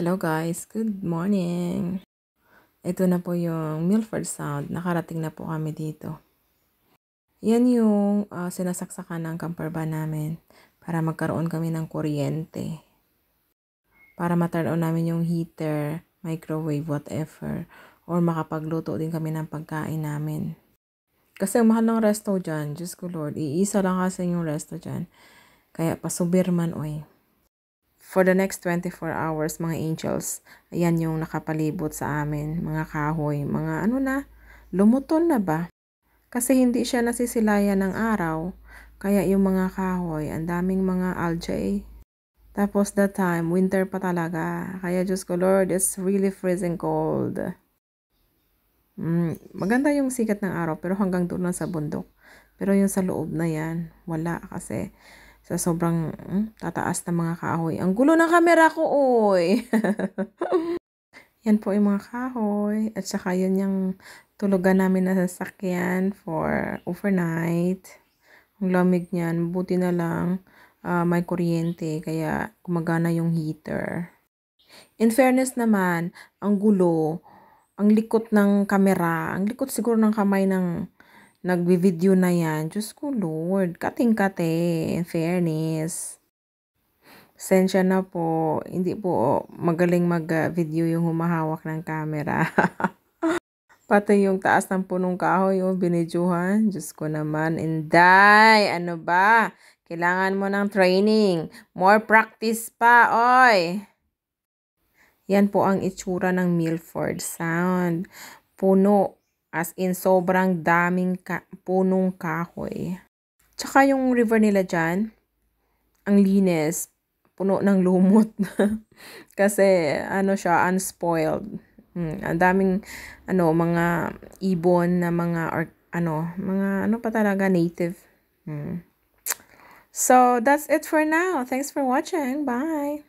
Hello guys, good morning. Ito na po yung Milford Sound. Nakarating na po kami dito. Yan yung sinasaksakan ng camper van namin para magkaroon kami ng kuryente. Para ma-turn on namin yung heater, microwave, whatever. Or makapagluto din kami ng pagkain namin. Kasi ang mahal ng resto dyan, Diyos ko Lord, iisa lang kasi yung resto dyan. Kaya pasubir man oy. For the next 24 hours, mga angels, ayan yung nakapalibot sa amin, mga kahoy, mga ano na, lumuton na ba? Kasi hindi siya nasisilayan ng araw, kaya yung mga kahoy, ang daming mga algae. Tapos that time, winter pa talaga, kaya Diyos ko Lord, it's really freezing cold. Maganda yung sikat ng araw, pero hanggang doon lang sa bundok. Pero yung sa loob na yan, wala kasi sa sobrang tataas na mga kahoy. Ang gulo ng camera ko, oy! Yan po yung mga kahoy. At saka yun yung tulugan namin na sasakyan for overnight. Ang lamig niyan, buti na lang may kuryente, kaya gumagana yung heater. In fairness naman, ang gulo, ang likot ng camera, ang likot siguro ng kamay ng nagbi-video na yan. Diyos ko Lord, kating-kate, in fairness. Sensya na po, hindi po magaling mag-video yung humahawak ng camera. Pati yung taas ng punong kahoy yung binidyohan. Diyos ko naman, Inday, ano ba? Kailangan mo ng training. More practice pa, oy! Yan po ang itsura ng Milford Sound. Puno. As in, sobrang daming punong kahoy. Tsaka yung river nila dyan, ang linis, puno ng lumot. Kasi, ano siya, unspoiled. Ang daming, mga ibon na mga, mga pa talaga, native. So, that's it for now. Thanks for watching. Bye!